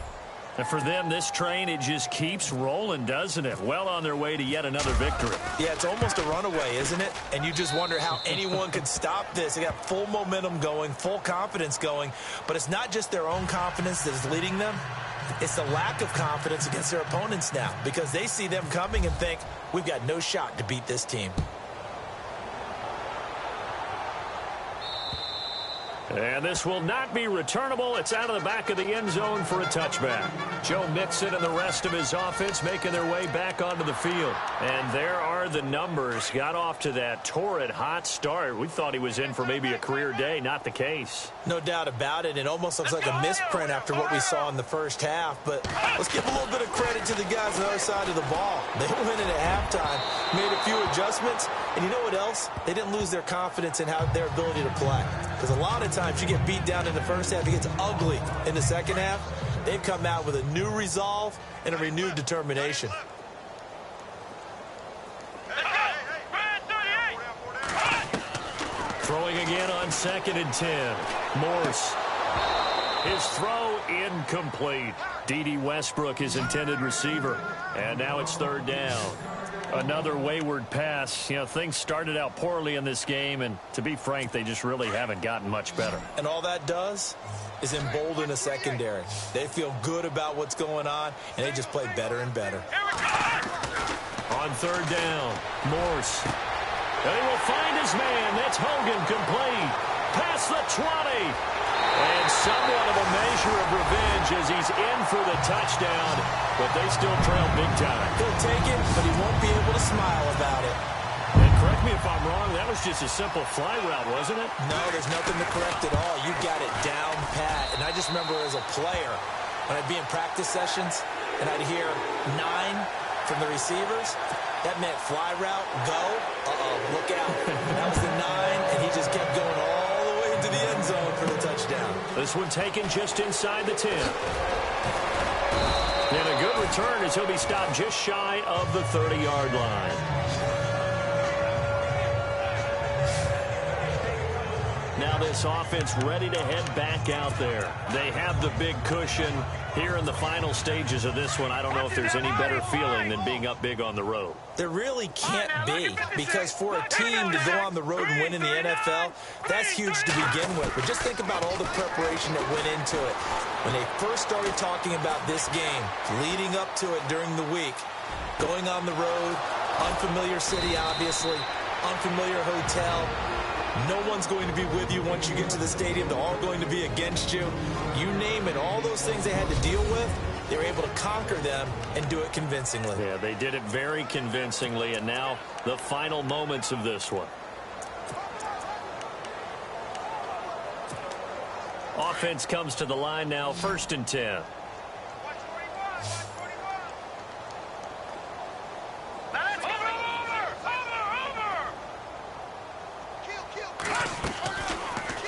And for them, this train, it just keeps rolling, doesn't it? Well on their way to yet another victory. Yeah, it's almost a runaway, isn't it? And you just wonder how anyone could stop this. They got full momentum going, full confidence going. But it's not just their own confidence that is leading them. It's the lack of confidence against their opponents now because they see them coming and think, we've got no shot to beat this team. And this will not be returnable. It's out of the back of the end zone for a touchback. Joe Mixon and the rest of his offense making their way back onto the field. And there are the numbers. Got off to that torrid hot start. We thought he was in for maybe a career day. Not the case. No doubt about it. It almost looks like a misprint after what we saw in the first half. But let's give a little bit of credit to the guys on the other side of the ball. They went in at halftime, made a few adjustments. And you know what else? They didn't lose their confidence in their ability to play. Because a lot of times you get beat down in the first half, it gets ugly in the second half. They've come out with a new resolve and a renewed determination. Throwing again on 2nd and 10. Morse. His throw incomplete. D.D. Westbrook, his intended receiver. And now it's 3rd down. Another wayward pass. You know, things started out poorly in this game, and to be frank, they just really haven't gotten much better. And all that does is embolden a secondary. They feel good about what's going on, and they just play better and better. On 3rd down, Morse. And he will find his man. That's Hogan, complete. Past the 20. And somewhat of a measure of revenge as he's in for the touchdown, but they still trail big time. He'll take it, but he won't be able to smile about it. And correct me if I'm wrong, that was just a simple fly route, wasn't it? No, there's nothing to correct at all. You got it down pat. And I just remember as a player, when I'd be in practice sessions and I'd hear 9 from the receivers, that meant fly route, go, look out. That was the 9, and he just kept going all the way into the end zone for the touchdown. This one taken just inside the 10. And a good return as he'll be stopped just shy of the 30-yard line. Now this offense ready to head back out there. They have the big cushion here in the final stages of this one. I don't know if there's any better feeling than being up big on the road. There really can't be, because for a team to go on the road and win in the NFL, that's huge to begin with. But just think about all the preparation that went into it. When they first started talking about this game, leading up to it during the week, going on the road, unfamiliar city, obviously, unfamiliar hotel. No one's going to be with you once you get to the stadium. They're all going to be against you. You name it, all those things they had to deal with, they were able to conquer them and do it convincingly. Yeah, they did it very convincingly, and now the final moments of this one. Offense comes to the line now, 1st and 10.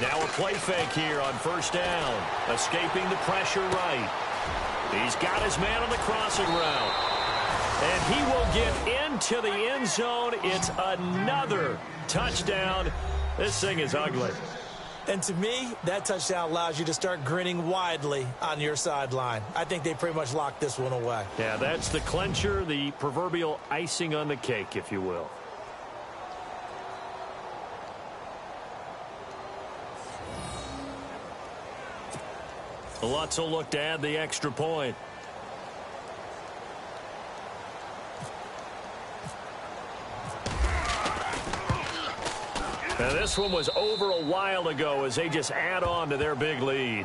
Now a play fake here on 1st down. Escaping the pressure right. He's got his man on the crossing route. And he will get into the end zone. It's another touchdown. This thing is ugly. And to me, that touchdown allows you to start grinning widely on your sideline. I think they pretty much locked this one away. Yeah, that's the clincher, the proverbial icing on the cake, if you will. Lutz will look to add the extra point. Now this one was over a while ago as they just add on to their big lead.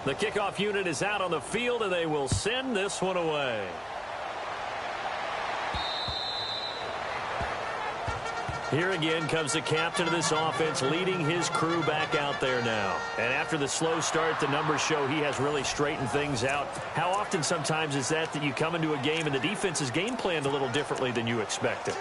The kickoff unit is out on the field, and they will send this one away. Here again comes the captain of this offense, leading his crew back out there now. And after the slow start, the numbers show he has really straightened things out. How often sometimes is that you come into a game and the defense is game planned a little differently than you expected?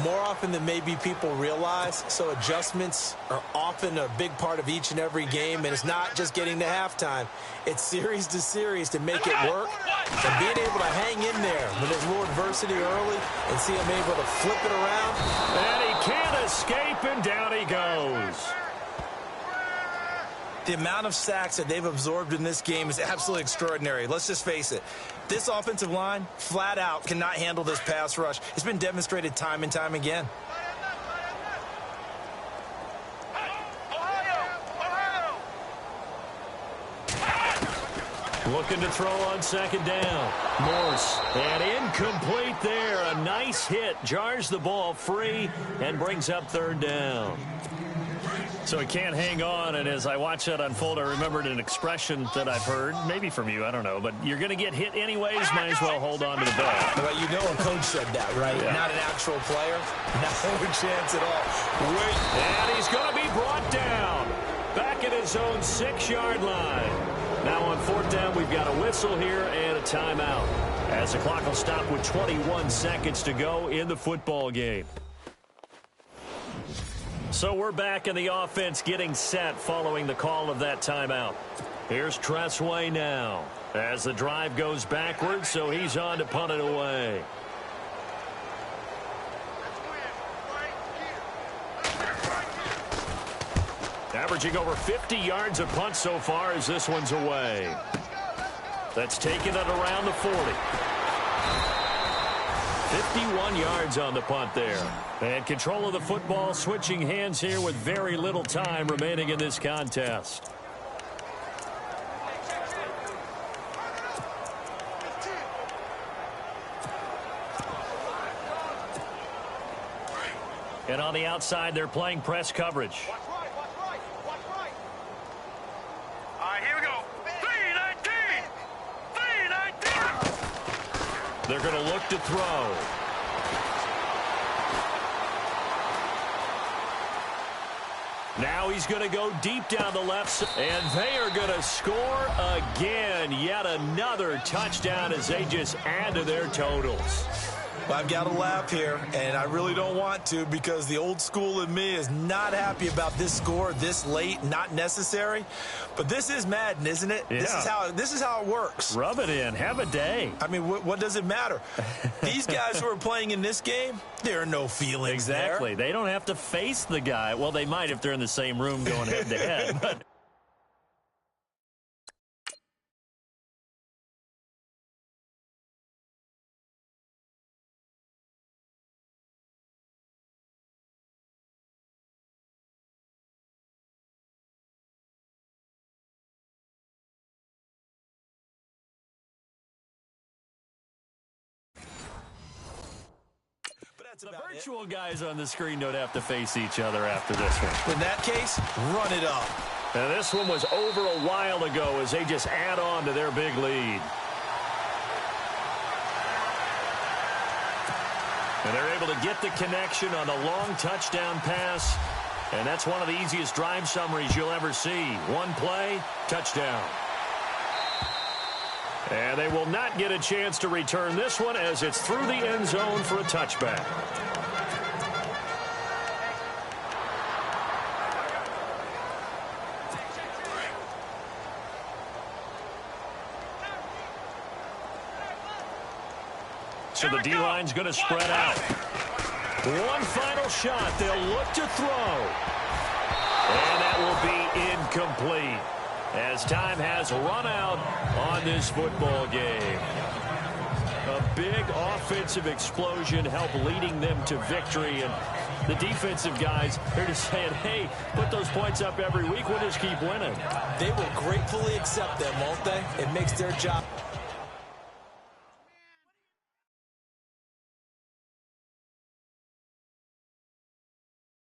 More often than maybe people realize, so adjustments are often a big part of each and every game, and it's not just getting to halftime. It's series to series to make it work, and being able to hang in there when there's more adversity early and see him able to flip it around. And he can't escape, and down he goes. The amount of sacks that they've absorbed in this game is absolutely extraordinary. Let's just face it. This offensive line, flat out, cannot handle this pass rush. It's been demonstrated time and time again. Looking to throw on second down. Morse. And incomplete there. A nice hit. Jars the ball free and brings up third down. So he can't hang on, and as I watch that unfold, I remembered an expression that I've heard, maybe from you, I don't know, but you're going to get hit anyways, might as well hold on to the ball. Well, you know a coach said that, right? Yeah. Not an actual player. No chance at all. Wait. And he's going to be brought down. Back at his own 6-yard line. Now on fourth down, we've got a whistle here and a timeout. As the clock will stop with 21 seconds to go in the football game. So we're back in the offense getting set following the call of that timeout. Here's Tressway now as the drive goes backwards, so he's on to punt it away. Averaging over 50 yards a punt so far as this one's away. That's taken it around the 40. 51 yards on the punt there. And control of the football, switching hands here with very little time remaining in this contest. And on the outside, they're playing press coverage. Watch right. All right, here we go. 3-19. They're going to look to throw. Now he's going to go deep down the left side, and they are going to score again. Yet another touchdown as they just add to their totals. I've got to laugh here, and I really don't want to because the old school in me is not happy about this score this late, not necessary. But this is Madden, isn't it? Yeah. This is how it works. Rub it in. Have a day. I mean, what does it matter? These guys who are playing in this game, there are no feelings Exactly. there. They don't have to face the guy. Well, they might if they're in the same room going head-to-head. But the virtual guys on the screen don't have to face each other after this one. In that case, run it up. And this one was over a while ago as they just add on to their big lead. And they're able to get the connection on the long touchdown pass. And that's one of the easiest drive summaries you'll ever see. One play, touchdown. And they will not get a chance to return this one as it's through the end zone for a touchback. So the D-line's going to spread out. One final shot. They'll look to throw. And that will be incomplete as time has run out on this football game. A big offensive explosion helped leading them to victory. And the defensive guys, they're just saying, hey, put those points up every week. We'll just keep winning. They will gratefully accept them, won't they? It makes their job